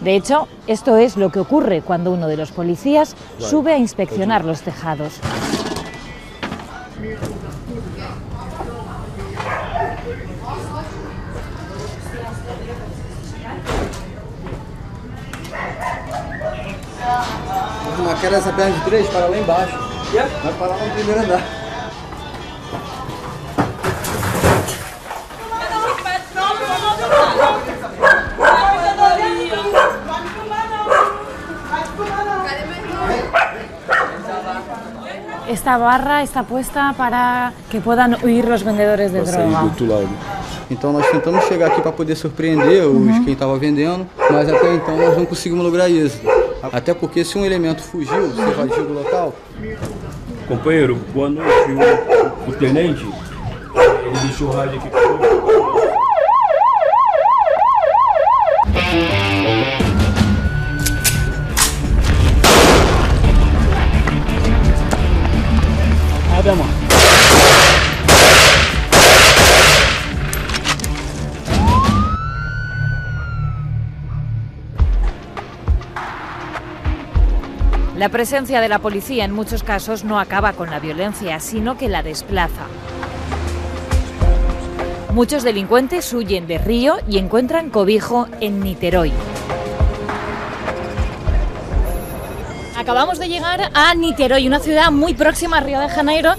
De hecho, esto es lo que ocurre cuando uno de los policías sube a inspeccionar los tejados. Uma queda dessa perna de 3 para lá embaixo. Vai parar no primeiro andar. Esta barra está puesta para que puedan huir los vendedores de droga. Então nós tentamos chegar aqui para poder surpreender quem estava vendendo, mas até então nós não conseguimos lograr isso. Até porque se um elemento fugiu, se evadiu do local... Companheiro, boa noite. O tenente, ele deixou o rádio aqui comigo. La presencia de la policía en muchos casos no acaba con la violencia, sino que la desplaza. Muchos delincuentes huyen de Río y encuentran cobijo en Niterói. Acabamos de llegar a Niterói, una ciudad muy próxima a Río de Janeiro.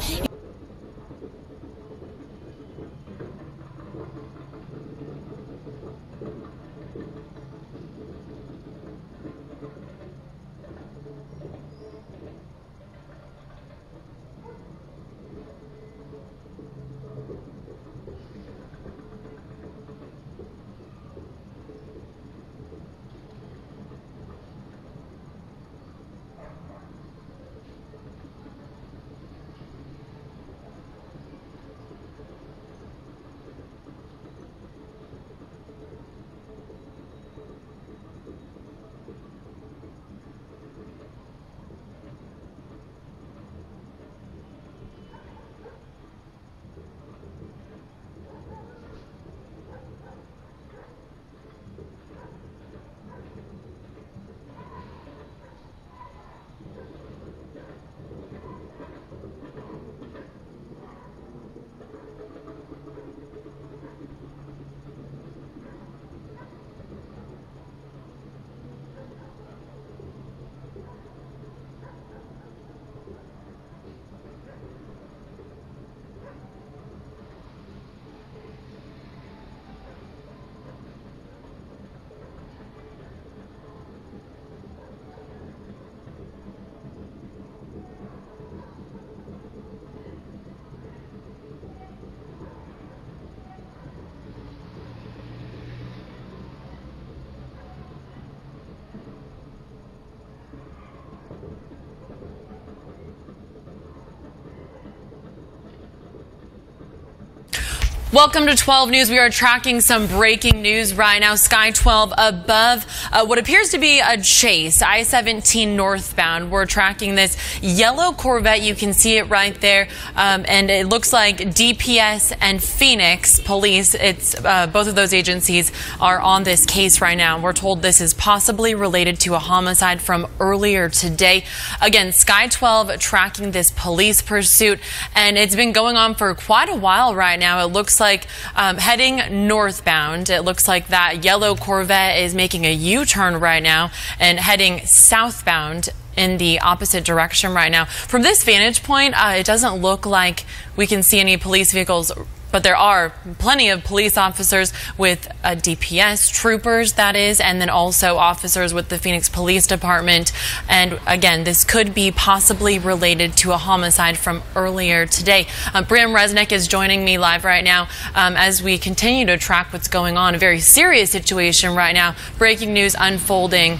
Welcome to 12 News. We are tracking some breaking news right now. Sky 12 above what appears to be a chase, I-17 northbound. We're tracking this yellow Corvette. You can see it right there. And it looks like DPS and Phoenix Police, both of those agencies are on this case right now. We're told this is possibly related to a homicide from earlier today. Again, Sky 12 tracking this police pursuit, and it's been going on for quite a while right now. It looks like heading northbound. It looks like that yellow Corvette is making a U-turn right now and heading southbound in the opposite direction right now. From this vantage point, it doesn't look like we can see any police vehicles, but there are plenty of police officers with DPS troopers, that is, and then also officers with the Phoenix Police Department. And again, this could be possibly related to a homicide from earlier today. Bram Resnick is joining me live right now as we continue to track what's going on. A very serious situation right now. Breaking news unfolding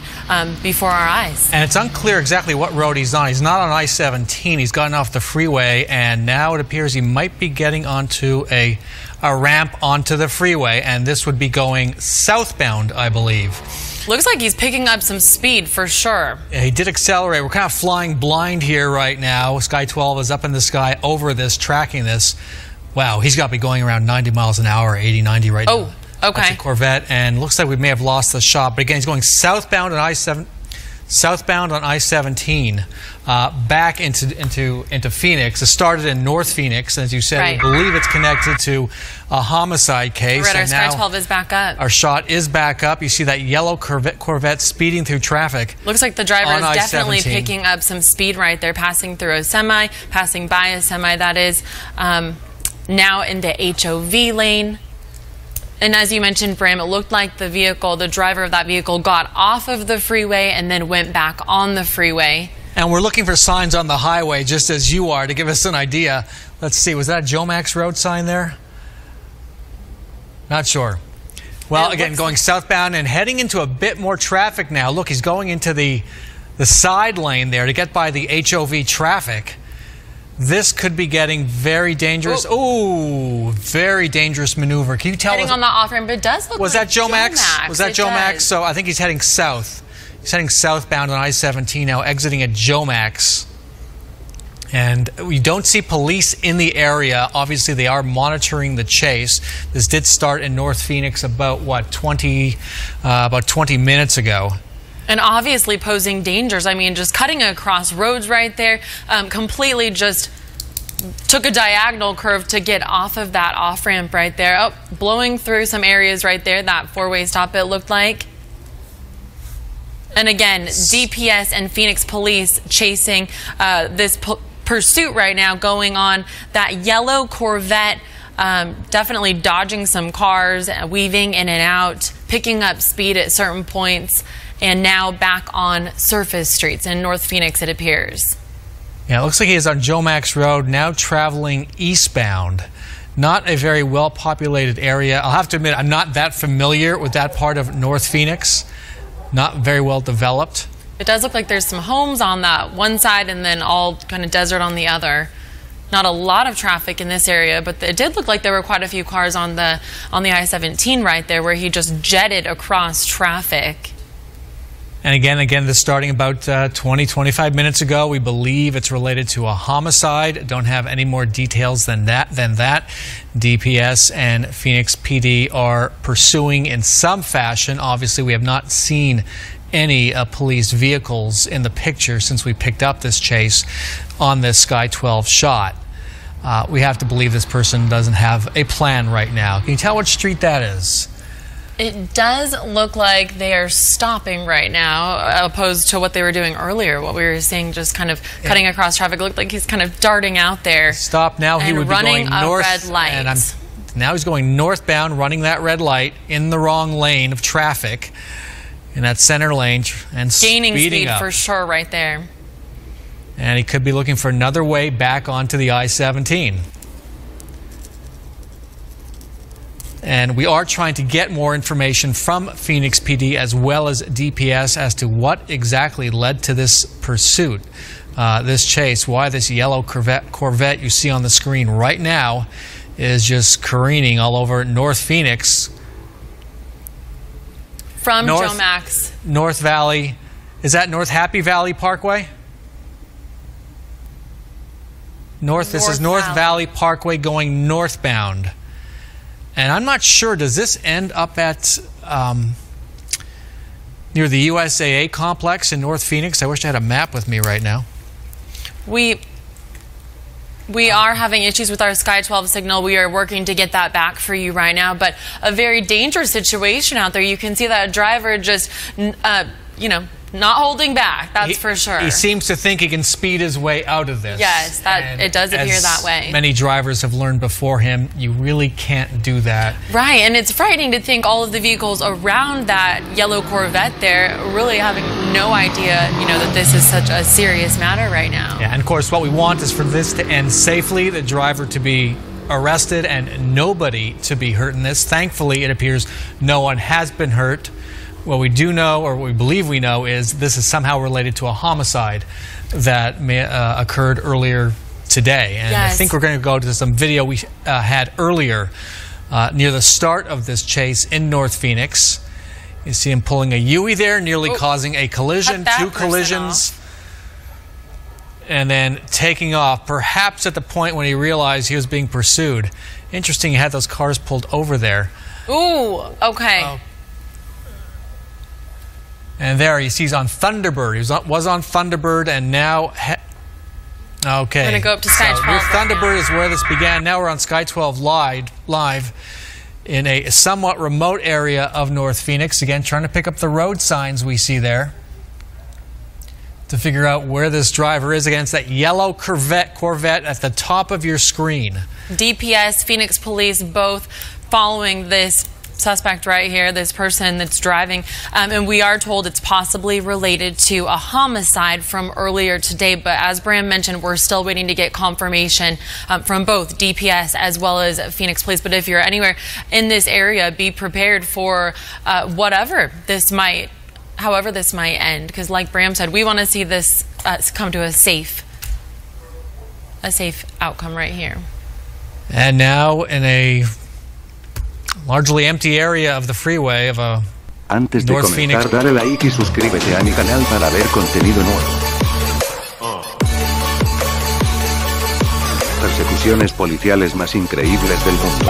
before our eyes. And it's unclear exactly what road he's on. He's not on I-17. He's gotten off the freeway, and now it appears he might be getting onto a ramp onto the freeway, and this would be going southbound, I believe. Looks like he's picking up some speed for sure. Yeah, he did accelerate. We're kind of flying blind here right now. Sky 12 is up in the sky over this, tracking this. Wow, he's got to be going around 90 miles an hour, 80, 90 right now. Okay. That's a Corvette, and looks like we may have lost the shot. But again, he's going southbound on I-17, back into Phoenix. It started in North Phoenix, as you said. Right. We believe it's connected to a homicide case. Right, our and Sky now 12 is back up. Our shot is back up. You see that yellow Corvette speeding through traffic. Looks like the driver is on definitely I-17. picking up some speed right there, passing through a semi, passing by a semi, that is, now in the HOV lane. And as you mentioned, Bram, it looked like the driver of that vehicle got off of the freeway and then went back on the freeway. And we're looking for signs on the highway, just as you are, to give us an idea. Let's see, was that a Jomax Road sign there? Not sure. Well, again, going southbound and heading into a bit more traffic now. Look, he's going into the side lane there to get by the HOV traffic. This could be getting very dangerous. Oh, very dangerous maneuver. Can you tell us? Heading on the off-ramp, it does look like that Jomax? Was that Jomax? So I think he's heading south. He's heading southbound on I-17 now, exiting at Jomax. And we don't see police in the area. Obviously, they are monitoring the chase. This did start in North Phoenix about, what, 20 minutes ago. And obviously posing dangers. I mean, just cutting across roads right there, completely just took a diagonal curve to get off of that off-ramp right there. Oh, blowing through some areas right there, that four-way stop it looked like. And again, DPS and Phoenix police chasing this pursuit right now, going on that yellow Corvette, definitely dodging some cars, weaving in and out, picking up speed at certain points. And now back on surface streets in North Phoenix, it appears. Yeah, it looks like he is on Jomax Road, now traveling eastbound. Not a very well-populated area. I'll have to admit, I'm not that familiar with that part of North Phoenix. Not very well developed. It does look like there's some homes on that one side and then all kind of desert on the other. Not a lot of traffic in this area, but it did look like there were quite a few cars on the I-17 right there, where he just jetted across traffic. And again, this starting about 20-25 minutes ago. We believe it's related to a homicide. Don't have any more details than that. DPS and Phoenix PD are pursuing in some fashion. Obviously, we have not seen any police vehicles in the picture since we picked up this chase on this Sky 12 shot. We have to believe this person doesn't have a plan right now. Can you tell which street that is? It does look like they are stopping right now, opposed to what they were doing earlier. What we were seeing, just kind of cutting across traffic. It looked like he's kind of darting out there. Stop now. He would be going north. Red light. And now he's going northbound, running that red light in the wrong lane of traffic, in that center lane, and gaining speeding speed up. For sure, right there. And he could be looking for another way back onto the I-17. And we are trying to get more information from Phoenix PD as well as DPS as to what exactly led to this pursuit, this chase, why this yellow Corvette you see on the screen right now is just careening all over North Phoenix. From Jomax. North Valley. Is that North Happy Valley Parkway? This is North Valley Parkway going northbound. And I'm not sure, does this end up at near the USAA complex in North Phoenix? I wish I had a map with me right now. We are having issues with our Sky 12 signal. We are working to get that back for you right now. But a very dangerous situation out there. You can see that driver just, not holding back, that's for sure. He seems to think he can speed his way out of this. Yes, it does appear that way. Many drivers have learned before him, you really can't do that. Right, and it's frightening to think all of the vehicles around that yellow Corvette there really having no idea, that this is such a serious matter right now. Yeah, and of course what we want is for this to end safely, the driver to be arrested and nobody to be hurt in this. Thankfully, it appears no one has been hurt. What we do know, or what we believe we know, is this is somehow related to a homicide that occurred earlier today. And yes. I think we're going to go to some video we had earlier near the start of this chase in North Phoenix. You see him pulling a Yui there, nearly causing a collision, two collisions. and then taking off, perhaps at the point when he realized he was being pursued. Interesting, he had those cars pulled over there. Ooh, okay. And there you see he's on Thunderbird. He was on Thunderbird, and now... Okay. We're going to go up to Sky 12. Thunderbird is where this began. Now we're on Sky 12 live in a somewhat remote area of North Phoenix. Again, trying to pick up the road signs we see there to figure out where this driver is. Against that yellow Corvette at the top of your screen. DPS, Phoenix Police, both following this suspect right here, this person that's driving, and we are told it's possibly related to a homicide from earlier today, but as Bram mentioned, we're still waiting to get confirmation from both DPS as well as Phoenix Police. But if you're anywhere in this area, be prepared for however this might end, because like Bram said, we want to see this come to a safe outcome right here. And now in a largely empty area of the freeway of Antes de North comenzar, Phoenix. dale like y suscríbete a mi canal para ver contenido nuevo. Persecuciones policiales más increíbles del mundo.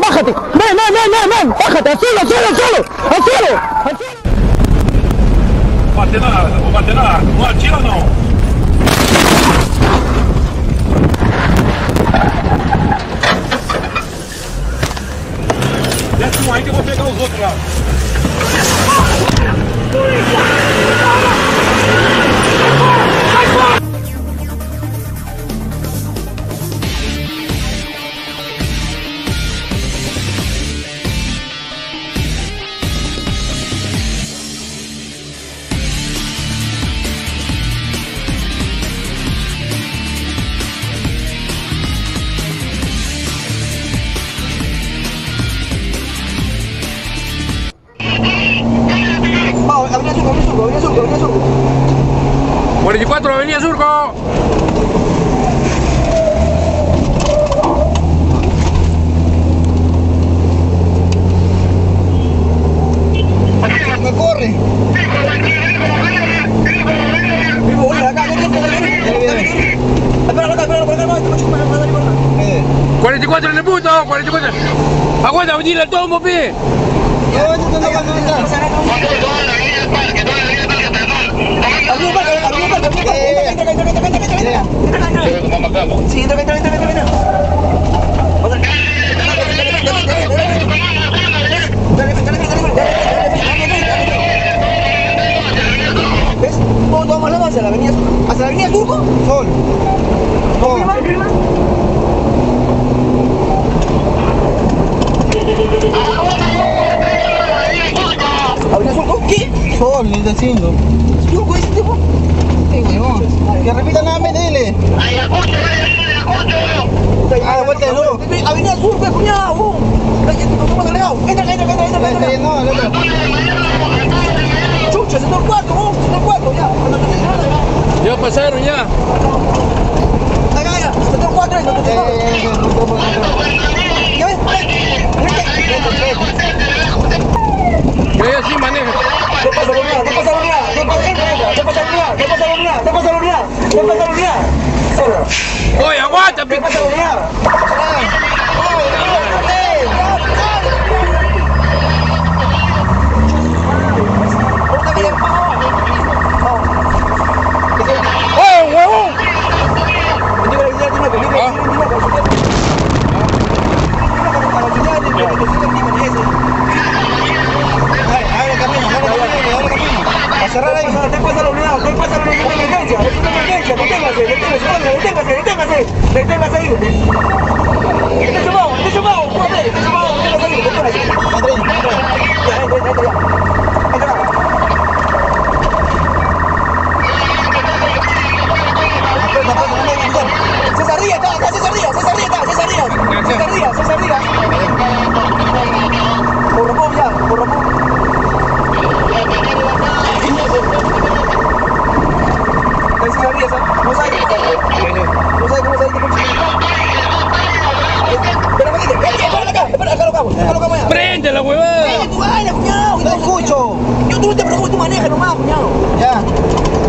¡Bájate! ¡Ven! ¡Bájate! ¡Al suelo! Bate nada, no atira não. Desce um aí que eu vou pegar os outros lá. Avenida Surco. 44, Avenida Surco. ¡Me corre! Vivo, acá, espera, 44 en el punto, 44. Aguanta, venir al tomo, pi. Sí, entra. ¿Ves? Todos vamos hacia la avenida Surco. Sol. ¿Avenida Surco? ¿Qué? Sol, le está haciendo. ¿Surco ese tipo? Sí, huevón. Que repita nada más, dile. Ah, vuelta de nuevo. Avenida Surco, cuñado. Entra. Chucha, sector 4, sector 4, ya. Yo sí manejo. ¿Qué pasa la unidad? ¿Qué pasa la unidad? ¿Qué pasa la unidad? ¿Qué pasa la unidad? ¿Qué pasa la unidad? ¿Qué pasa la unidad? ¿Qué pasa la unidad? Oye, aguanta, ¿Qué pasa la unidad? ¡Oye, huevón! A cerrar ahí, ¿qué pasa la unidad? ¿Qué pasa la unidad de emergencia? Es una emergencia, deténgase ahí. Esté sumado, deténgase ahí. César Díaz está acá, César Díaz. Por Robos ya, por Robos. César Díaz, no sabe qué pasa. Espera, acá lo acabo ya. ¡Prende la huevada! Prende tu vaina, cuñado, no escucho. Yo tú no te preocupes, tú manejas nomás, cuñado. Ya.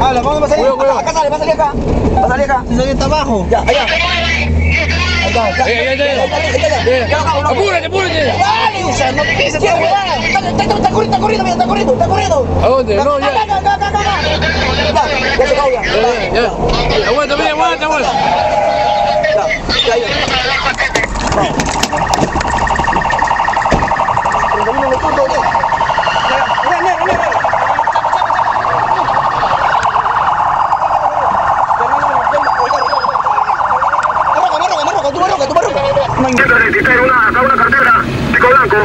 Habla, vamos a salir. Acá sale, va a salir acá. Si está abajo. Ya, allá. Ahí está. ¡Apúrate! Dale, o sea, no pienses que huevada. Está corriendo. ¿A dónde? No, ya. Acá. Ya se acabó ya. Ya. Aguanta. Quiero registrar una cartera, pico blanco.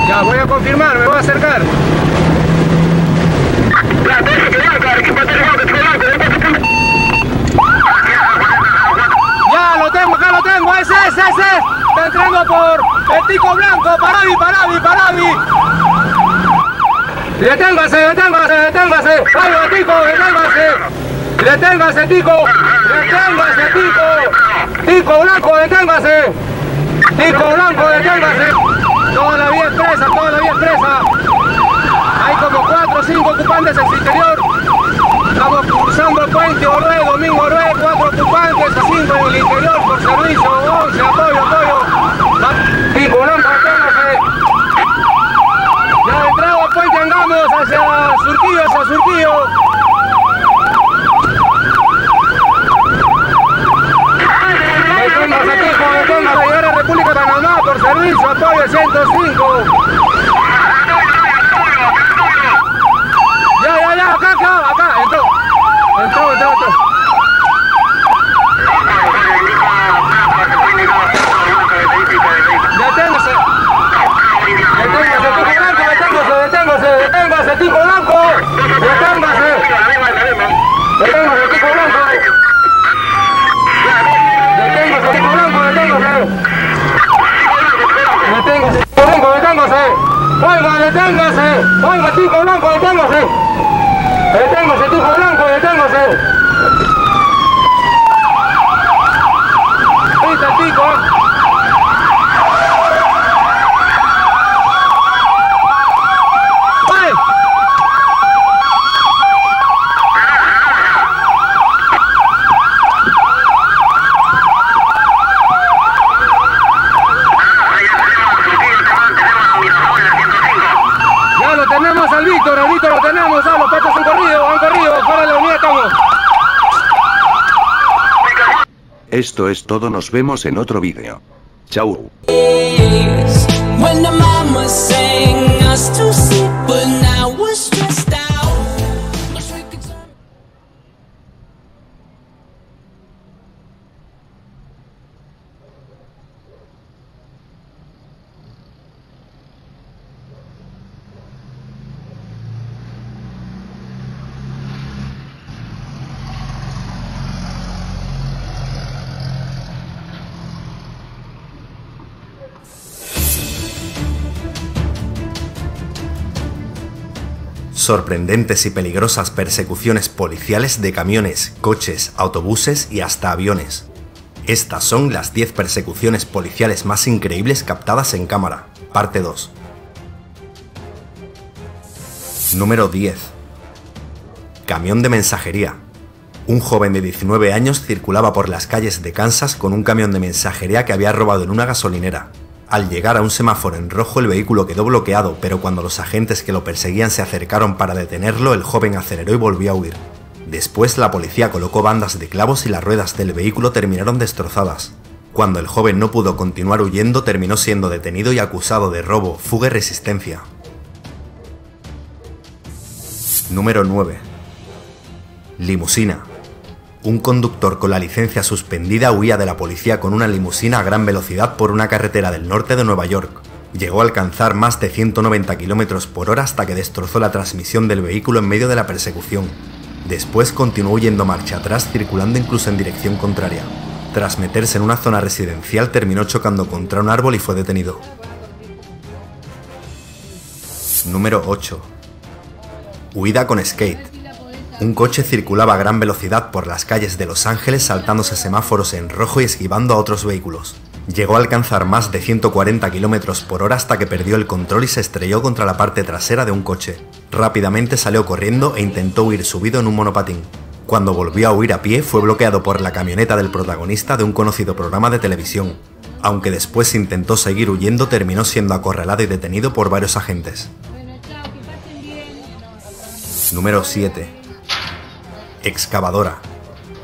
Ya, voy a confirmar, me voy a acercar. Ya, acá lo tengo, ese. Está entrando por el tico blanco, Parabi. Deténgase. Ay, tico, deténgase, tico. Tico blanco, deténgase. Toda la vía expresa. Hay como 4 o 5 ocupantes en su interior. Estamos cruzando el puente Orue, Domingo Orue, 4 ocupantes, a 5 en el interior por servicio, 11, apoyo. Tico blanco, deténgase. Ya entrado al puente Angamos hacia Surquillo. Deténgase, llegar a República de Panamá por servicio, apoyo 105. Ya, acá, entró. Deténgase, tico blanco. Oiga, tico blanco, deténgase. Ahorita el tico. Lo tenemos, los patos han corrido, fuera de la unidad estamos. Esto es todo, nos vemos en otro vídeo. Chau. Sorprendentes y peligrosas persecuciones policiales de camiones, coches, autobuses y hasta aviones. Estas son las 10 persecuciones policiales más increíbles captadas en cámara. Parte 2. Número 10. Camión de mensajería. Un joven de 19 años circulaba por las calles de Kansas con un camión de mensajería que había robado en una gasolinera. Al llegar a un semáforo en rojo, el vehículo quedó bloqueado, pero cuando los agentes que lo perseguían se acercaron para detenerlo, el joven aceleró y volvió a huir. Después, la policía colocó bandas de clavos y las ruedas del vehículo terminaron destrozadas. Cuando el joven no pudo continuar huyendo, terminó siendo detenido y acusado de robo, fuga y resistencia. Número 9. Limusina. Un conductor con la licencia suspendida huía de la policía con una limusina a gran velocidad por una carretera del norte de Nueva York. Llegó a alcanzar más de 190 km por hora hasta que destrozó la transmisión del vehículo en medio de la persecución. Después continuó huyendo marcha atrás, circulando incluso en dirección contraria. Tras meterse en una zona residencial, terminó chocando contra un árbol y fue detenido. Número 8. Huida con skate. Un coche circulaba a gran velocidad por las calles de Los Ángeles saltándose semáforos en rojo y esquivando a otros vehículos. Llegó a alcanzar más de 140 km por hora hasta que perdió el control y se estrelló contra la parte trasera de un coche. Rápidamente salió corriendo e intentó huir subido en un monopatín. Cuando volvió a huir a pie, fue bloqueado por la camioneta del protagonista de un conocido programa de televisión. Aunque después intentó seguir huyendo, terminó siendo acorralado y detenido por varios agentes. Número 7. Excavadora.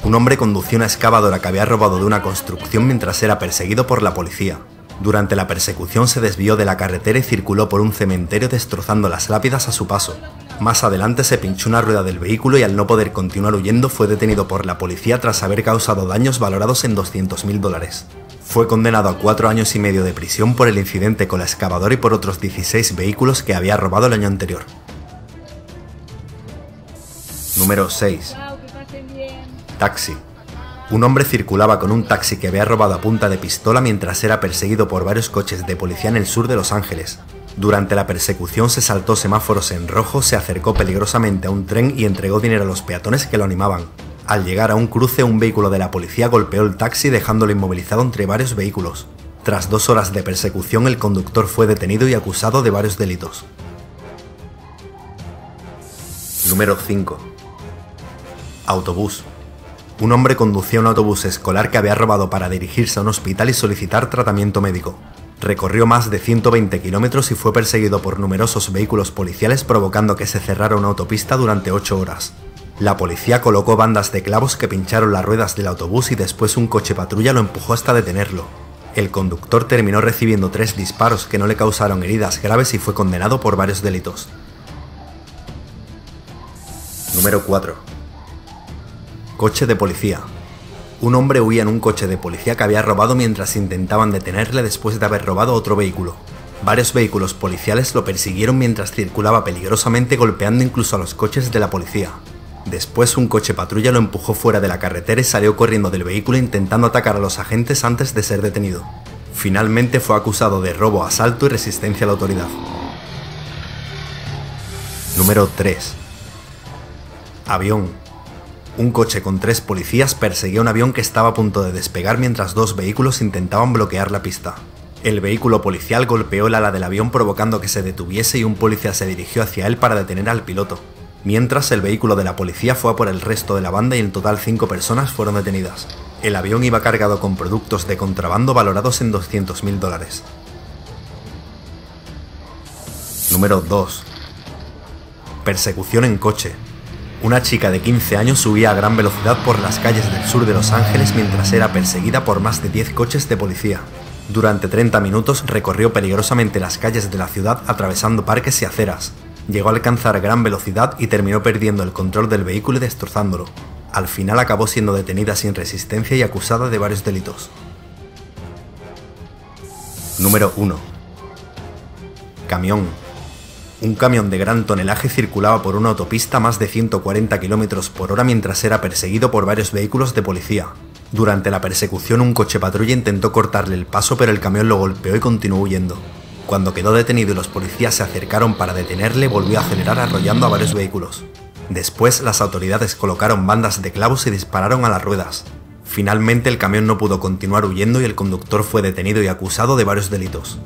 Un hombre condució una excavadora que había robado de una construcción mientras era perseguido por la policía. Durante la persecución se desvió de la carretera y circuló por un cementerio destrozando las lápidas a su paso. Más adelante se pinchó una rueda del vehículo y al no poder continuar huyendo fue detenido por la policía tras haber causado daños valorados en $200.000. Fue condenado a 4 años y medio de prisión por el incidente con la excavadora y por otros 16 vehículos que había robado el año anterior. Número 6. Taxi. Un hombre circulaba con un taxi que había robado a punta de pistola mientras era perseguido por varios coches de policía en el sur de Los Ángeles. Durante la persecución se saltó semáforos en rojo, se acercó peligrosamente a un tren y entregó dinero a los peatones que lo animaban. Al llegar a un cruce, un vehículo de la policía golpeó el taxi dejándolo inmovilizado entre varios vehículos. Tras 2 horas de persecución, el conductor fue detenido y acusado de varios delitos. Número 5. Autobús. Un hombre conducía un autobús escolar que había robado para dirigirse a un hospital y solicitar tratamiento médico. Recorrió más de 120 kilómetros y fue perseguido por numerosos vehículos policiales, provocando que se cerrara una autopista durante 8 horas. La policía colocó bandas de clavos que pincharon las ruedas del autobús y después un coche patrulla lo empujó hasta detenerlo. El conductor terminó recibiendo 3 disparos que no le causaron heridas graves y fue condenado por varios delitos. Número 4. Coche de policía. Un hombre huía en un coche de policía que había robado mientras intentaban detenerle después de haber robado otro vehículo. Varios vehículos policiales lo persiguieron mientras circulaba peligrosamente, golpeando incluso a los coches de la policía. Después un coche patrulla lo empujó fuera de la carretera y salió corriendo del vehículo intentando atacar a los agentes antes de ser detenido. Finalmente fue acusado de robo, asalto y resistencia a la autoridad. Número 3. Avión. Un coche con 3 policías perseguía un avión que estaba a punto de despegar mientras 2 vehículos intentaban bloquear la pista. El vehículo policial golpeó el ala del avión provocando que se detuviese y un policía se dirigió hacia él para detener al piloto. Mientras, el vehículo de la policía fue a por el resto de la banda y en total 5 personas fueron detenidas. El avión iba cargado con productos de contrabando valorados en $200.000. Número 2. Persecución en coche. Una chica de 15 años subía a gran velocidad por las calles del sur de Los Ángeles mientras era perseguida por más de 10 coches de policía. Durante 30 minutos recorrió peligrosamente las calles de la ciudad atravesando parques y aceras. Llegó a alcanzar gran velocidad y terminó perdiendo el control del vehículo y destrozándolo. Al final acabó siendo detenida sin resistencia y acusada de varios delitos. Número 1. Camión. Un camión de gran tonelaje circulaba por una autopista a más de 140 km por hora mientras era perseguido por varios vehículos de policía. Durante la persecución, un coche patrulla intentó cortarle el paso, pero el camión lo golpeó y continuó huyendo. Cuando quedó detenido y los policías se acercaron para detenerle, volvió a acelerar arrollando a varios vehículos. Después, las autoridades colocaron bandas de clavos y dispararon a las ruedas. Finalmente, el camión no pudo continuar huyendo y el conductor fue detenido y acusado de varios delitos.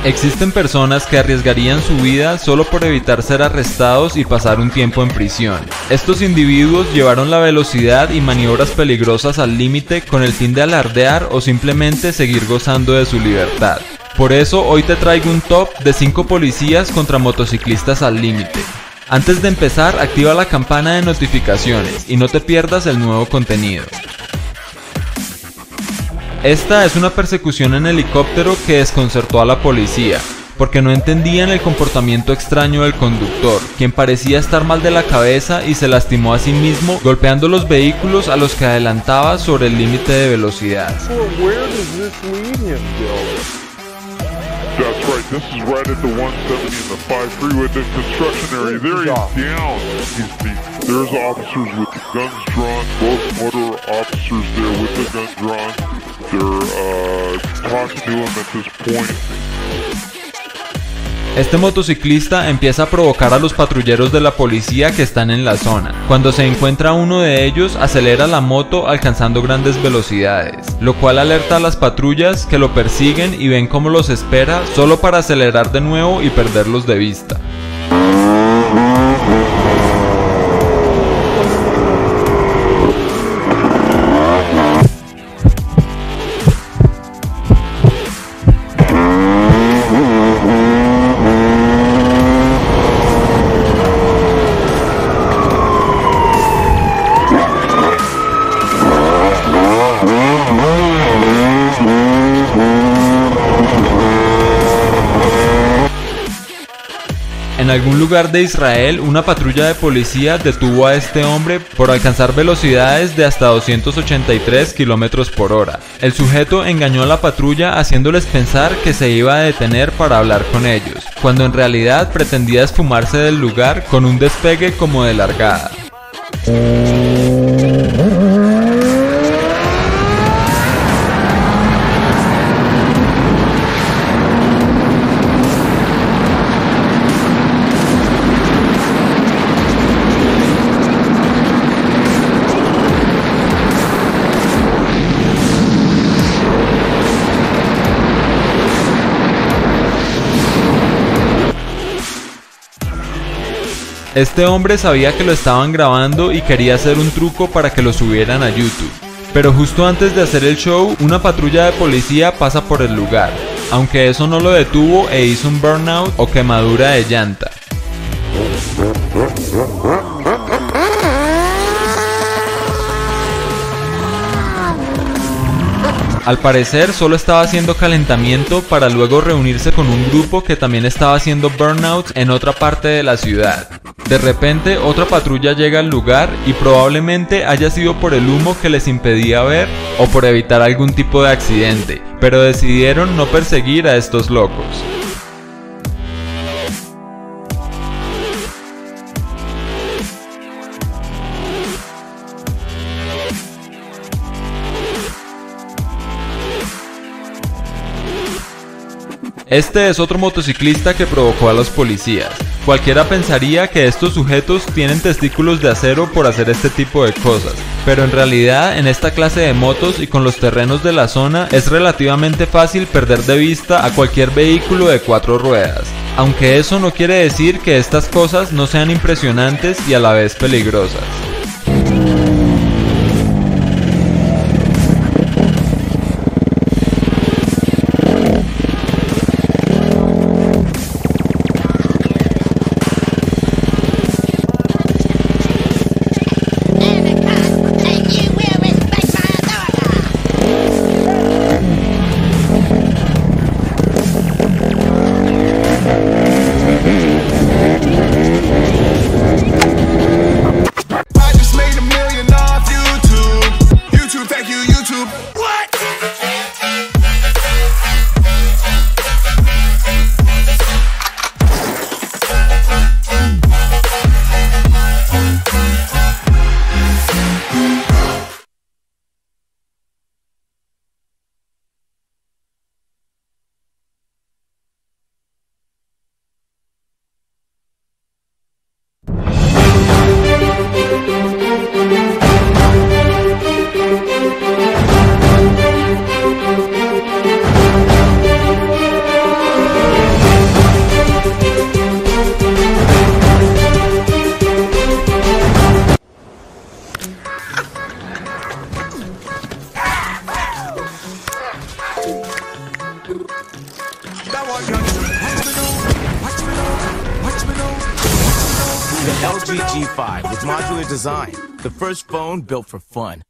Existen personas que arriesgarían su vida solo por evitar ser arrestados y pasar un tiempo en prisión. Estos individuos llevaron la velocidad y maniobras peligrosas al límite con el fin de alardear o simplemente seguir gozando de su libertad. Por eso hoy te traigo un top de 5 policías contra motociclistas al límite. Antes de empezar, activa la campana de notificaciones y no te pierdas el nuevo contenido. Esta es una persecución en helicóptero que desconcertó a la policía, porque no entendían el comportamiento extraño del conductor, quien parecía estar mal de la cabeza y se lastimó a sí mismo golpeando los vehículos a los que adelantaba sobre el límite de velocidad. That's right, this is right at the 170 and the 5 freeway, the construction area. There he's down. There's officers with the guns drawn, both motor officers there with the gun drawn. They're talking to him at this point. Este motociclista empieza a provocar a los patrulleros de la policía que están en la zona. Cuando se encuentra uno de ellos, acelera la moto alcanzando grandes velocidades, lo cual alerta a las patrullas que lo persiguen y ven cómo los espera solo para acelerar de nuevo y perderlos de vista. En algún lugar de Israel, una patrulla de policía detuvo a este hombre por alcanzar velocidades de hasta 283 km por hora. El sujeto engañó a la patrulla haciéndoles pensar que se iba a detener para hablar con ellos, cuando en realidad pretendía esfumarse del lugar con un despegue como de largada. Este hombre sabía que lo estaban grabando y quería hacer un truco para que lo subieran a YouTube. Pero justo antes de hacer el show, una patrulla de policía pasa por el lugar, aunque eso no lo detuvo e hizo un burnout o quemadura de llanta. Al parecer solo estaba haciendo calentamiento para luego reunirse con un grupo que también estaba haciendo burnouts en otra parte de la ciudad. De repente otra patrulla llega al lugar y probablemente haya sido por el humo que les impedía ver o por evitar algún tipo de accidente, pero decidieron no perseguir a estos locos. Este es otro motociclista que provocó a los policías. Cualquiera pensaría que estos sujetos tienen testículos de acero por hacer este tipo de cosas, pero en realidad en esta clase de motos y con los terrenos de la zona es relativamente fácil perder de vista a cualquier vehículo de 4 ruedas, aunque eso no quiere decir que estas cosas no sean impresionantes y a la vez peligrosas. The LG G5 with modular design, the first phone built for fun.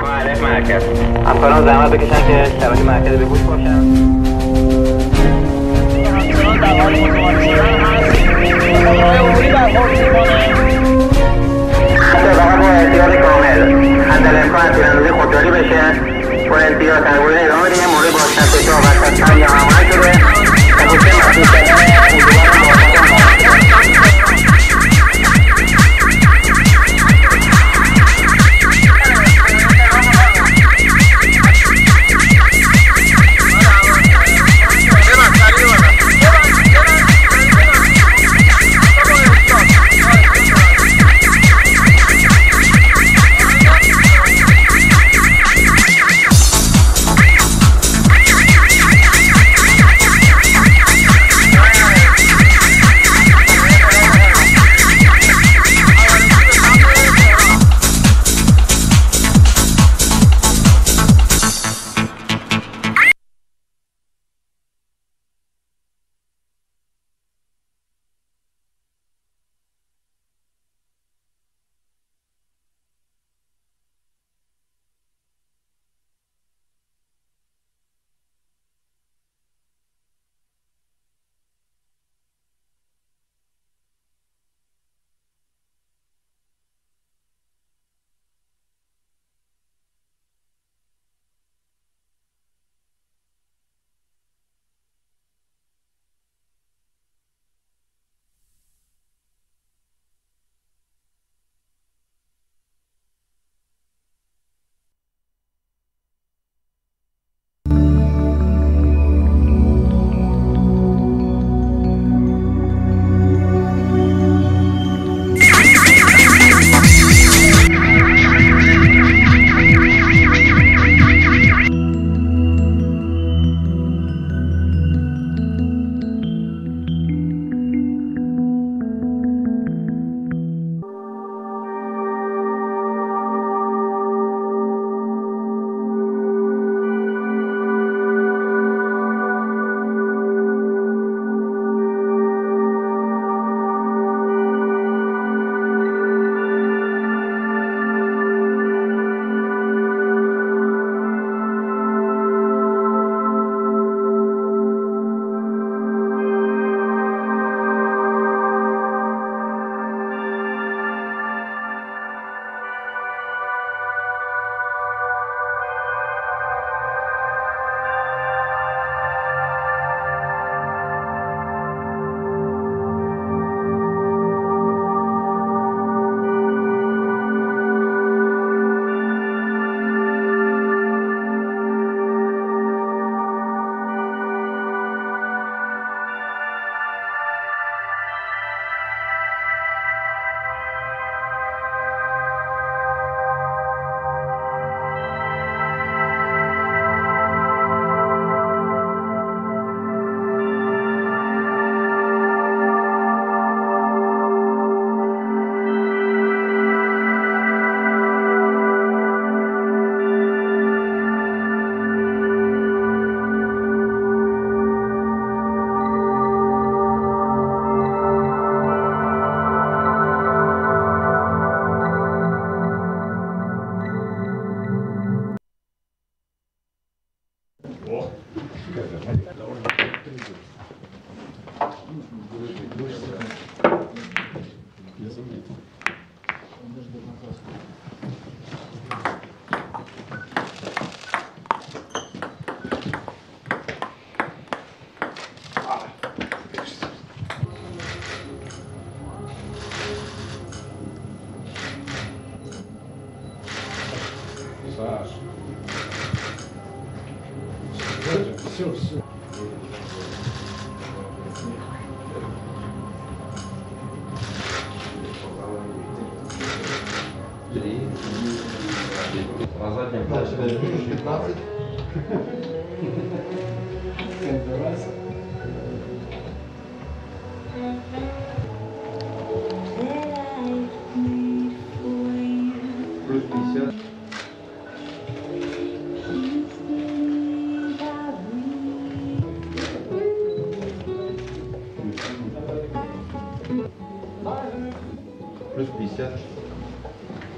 بله مرکز همکاران زحمت بکشن که شبکه مرکز به گوش باشن. در حال متوجه شدن هست خودروهای عمومی برخورد میکنه. فقط با احتیاط کامل حد امکان تیراندازی خودکاری بشه. با احتیاط تربیت ادامه بدیم. مورد با شخص شاه و شخص یا هماهنگ شده و گوشه مسئول شدن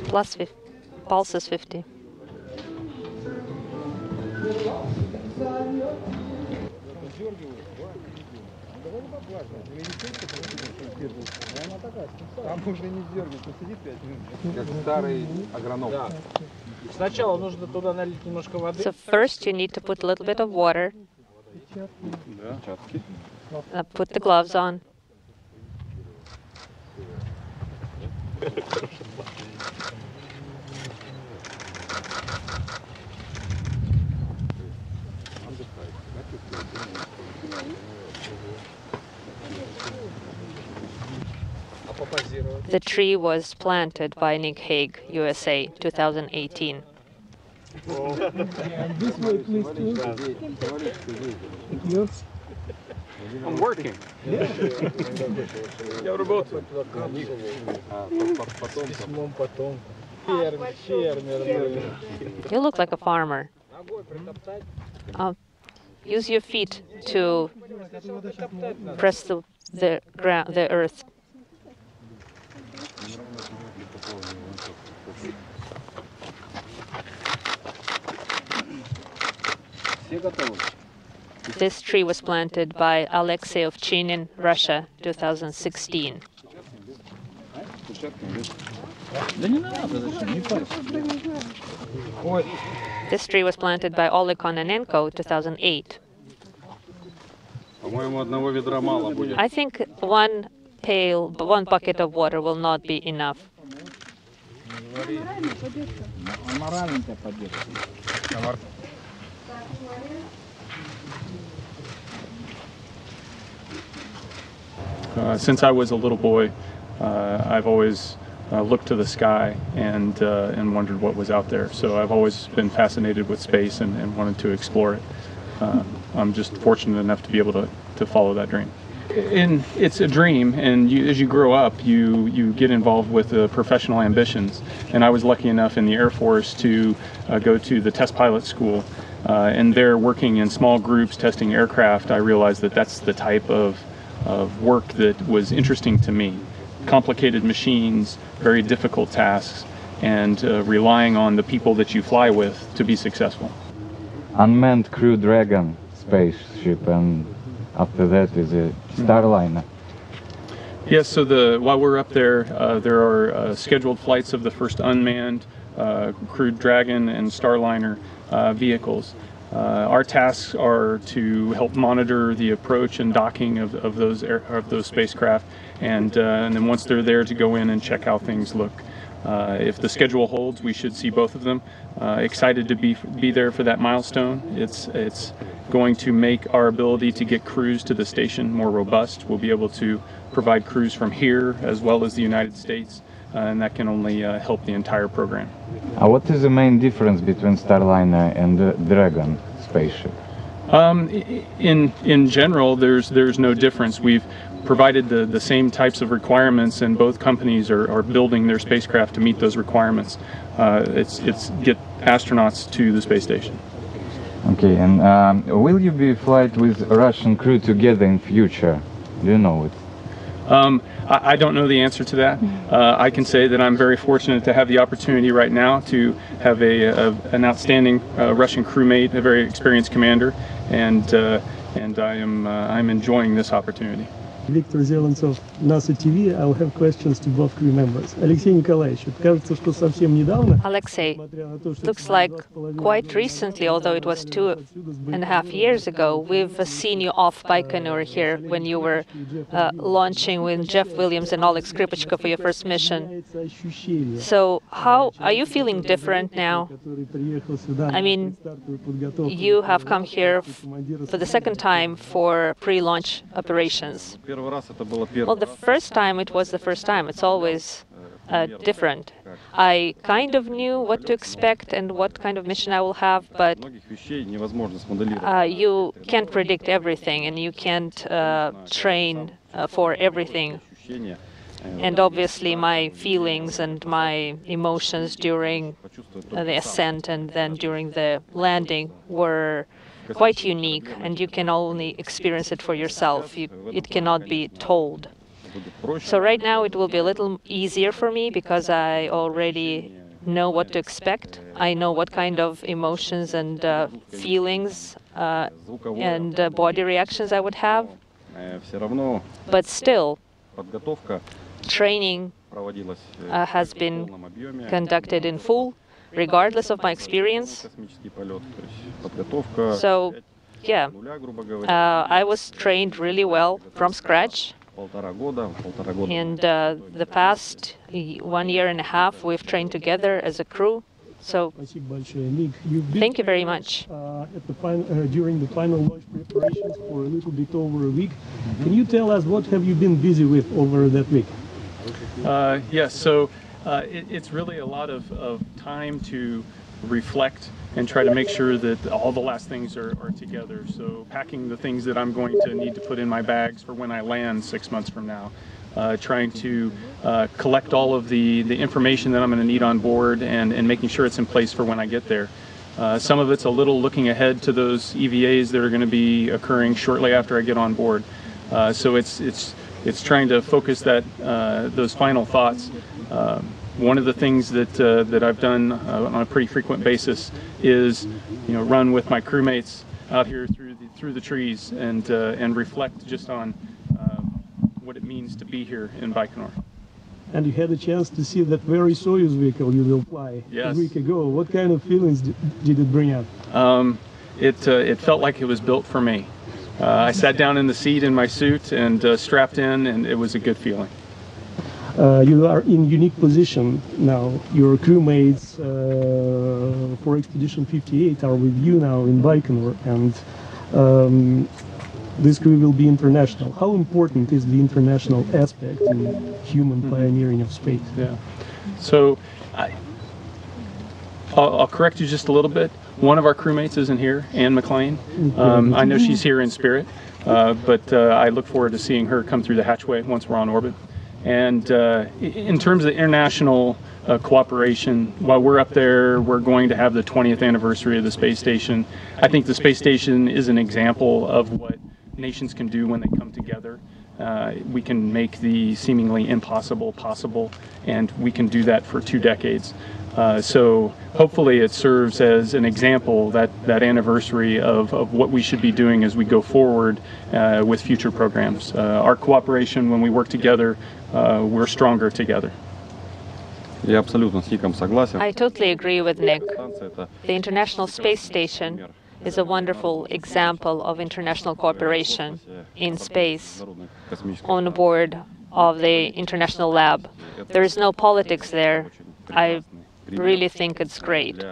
Plus 50. Pulse is 50. So first you need to put a little bit of water. Put the gloves on. The tree was planted by Nick Hague, USA, 2018. This way, please, too. Yours? I'm working. Я работаю. You look like a farmer. Use your feet to press the ground, the earth. This tree was planted by Alexei Ovchinin, Russia, 2016. This tree was planted by Oleg Kononenko, 2008. I think one bucket of water will not be enough. Since I was a little boy, I've always looked to the sky and wondered what was out there. So I've always been fascinated with space and wanted to explore it. I'm just fortunate enough to be able to follow that dream. And it's a dream, and as you grow up, you get involved with professional ambitions. And I was lucky enough in the Air Force to go to the test pilot school. And there, working in small groups testing aircraft, I realized that that's the type of work that was interesting to me. Complicated machines, very difficult tasks, and relying on the people that you fly with to be successful. Unmanned Crew Dragon spaceship, and after that is a Starliner. Yes, so while we're up there, there are scheduled flights of the first unmanned Crew Dragon and Starliner vehicles. Our tasks are to help monitor the approach and docking of those spacecraft, and then once they're there, to go in and check how things look. If the schedule holds, we should see both of them. Excited to be there for that milestone. It's going to make our ability to get crews to the station more robust. We'll be able to provide crews from here as well as the United States, and that can only help the entire program. What is the main difference between Starliner and the Dragon spaceship? In general, there's no difference. We've provided the same types of requirements, and both companies are building their spacecraft to meet those requirements. It's get astronauts to the space station. Okay, and will you be flight with Russian crew together in future? Do you know it? I don't know the answer to that. I can say that I'm very fortunate to have the opportunity right now to have an outstanding Russian crewmate, a very experienced commander, and I'm enjoying this opportunity. Виктор Зеленцов, NASA TV. I'll have questions to both crew members. Алексей Николаевич, кажется, что совсем недавно. Alexei, looks like quite recently, although it was 2.5 years ago, we've seen you off Baikonur here when you were launching with Jeff Williams and Oleg Skripachka for your first mission. So how are you feeling different now? I mean, you have come here for the second time for pre-launch operations. Well, the first time, it was the first time. It's always different. I kind of knew what to expect and what kind of mission I will have, but you can't predict everything and you can't train for everything. And obviously my feelings and my emotions during the ascent and then during the landing were quite unique, and you can only experience it for yourself. It cannot be told. So right now it will be a little easier for me because I already know what to expect. I know what kind of emotions and feelings and body reactions I would have. But still, training has been conducted in full, regardless of my experience. So, yeah, I was trained really well from scratch. And the past 1.5 years, we've trained together as a crew. So, thank you very much. During the final launch preparations for a little bit over a week, can you tell us what have you been busy with over that week? Yes, so it's really a lot of time to reflect and try to make sure that all the last things are together. So packing the things that I'm going to need to put in my bags for when I land 6 months from now. Trying to collect all of the information that I'm going to need on board and making sure it's in place for when I get there. Some of it's a little looking ahead to those EVAs that are going to be occurring shortly after I get on board. So it's trying to focus those final thoughts. One of the things that I've done on a pretty frequent basis is, run with my crewmates out here through the trees and reflect just on what it means to be here in Baikonur. And you had a chance to see that very Soyuz vehicle you will fly a week ago. What kind of feelings did it bring up? It felt like it was built for me. I sat down in the seat in my suit and strapped in, and it was a good feeling. You are in unique position now. Your crewmates for Expedition 58 are with you now in Baikonur, and this crew will be international. How important is the international aspect in human pioneering of space? Yeah. So I'll correct you just a little bit. One of our crewmates isn't here, Anne McLean. I know she's here in spirit, but I look forward to seeing her come through the hatchway once we're on orbit. And in terms of international cooperation, while we're up there, we're going to have the 20th anniversary of the space station. I think the space station is an example of what nations can do when they come together. We can make the seemingly impossible possible, and we can do that for 2 decades. So hopefully it serves as an example, that anniversary of what we should be doing as we go forward with future programs. Our cooperation, when we work together, we're stronger together. I totally agree with Nick. The International Space Station is a wonderful example of international cooperation in space on board of the International Lab. There is no politics there. I really think it's great.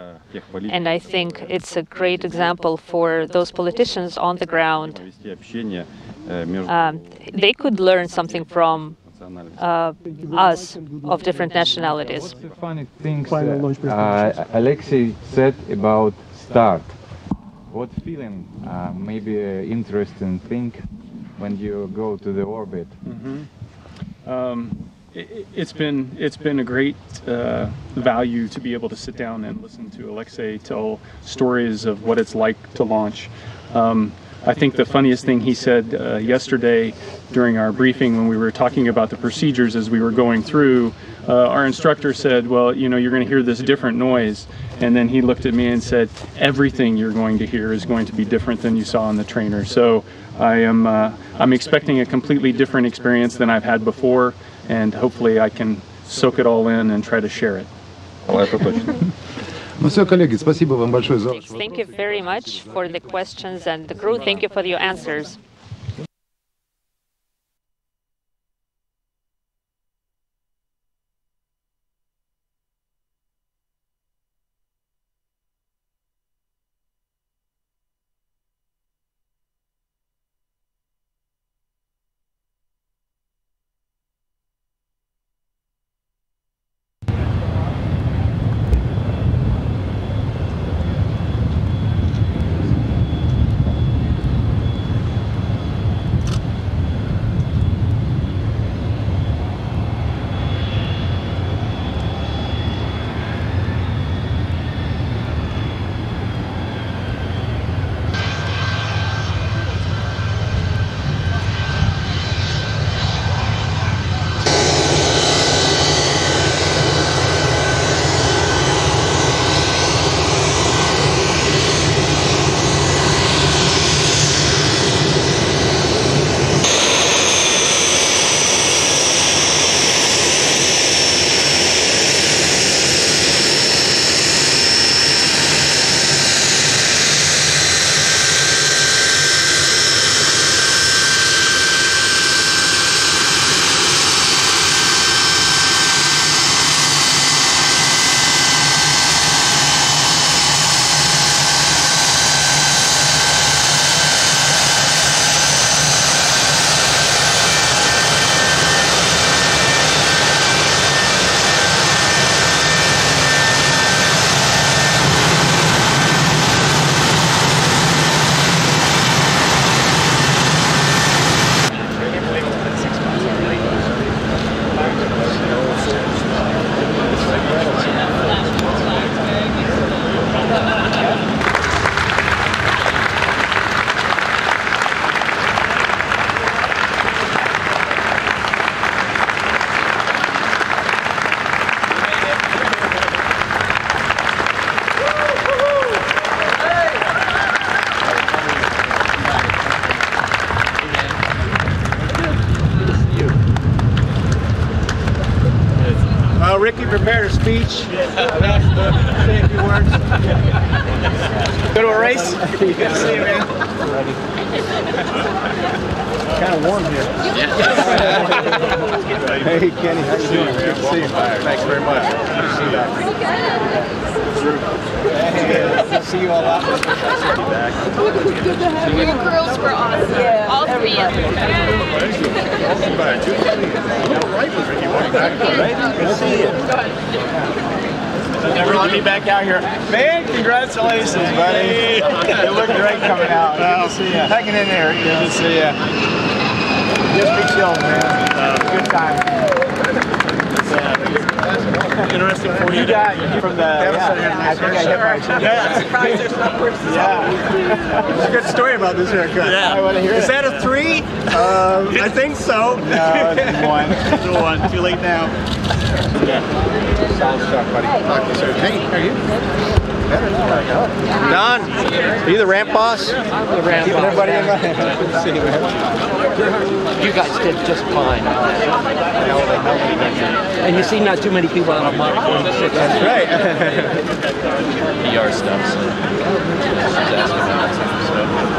And I think it's a great example for those politicians on the ground. They could learn something from us of different nationalities. Funny things Alexei said about start. What feeling, maybe an interesting thing when you go to the orbit? It's been a great value to be able to sit down and listen to Alexei tell stories of what it's like to launch. I think the funniest thing he said yesterday during our briefing when we were talking about the procedures as we were going through, our instructor said, well, you're going to hear this different noise. And then he looked at me and said, everything you're going to hear is going to be different than you saw on the trainer. So I'm expecting a completely different experience than I've had before, and hopefully I can soak it all in and try to share it. Thank you very much for the questions, and the crew, thank you for your answers. Ricky prepared a speech. Say a few words. Go to a race? Good to see you, man. Kind of warm here. Hey, Kenny, how you doing? Good to see you. Thanks very much. Good to see you back. Good to see you all out. You girls were awesome. Yeah, all three of you. Good to see you. Never let me back out here. Man, congratulations, buddy. You look great coming out. Good to see you. Hanging in there. Good to see you. Just be chill, man. Good time. Interesting for you. You got from the. I think I hit my. Yeah. It's a good story about this haircut. Yeah. I want to hear Is it. that a 3? I think so. No, it's 1. 1. Too late now. Solid stuff, buddy. Talk to you soon. Hey, how are you? Don, are you the ramp boss? I'm the ramp boss. Everybody in my Good to see you, man. You guys did just fine. And you see not too many people on a Mark 46. That's right. PR stuff. So.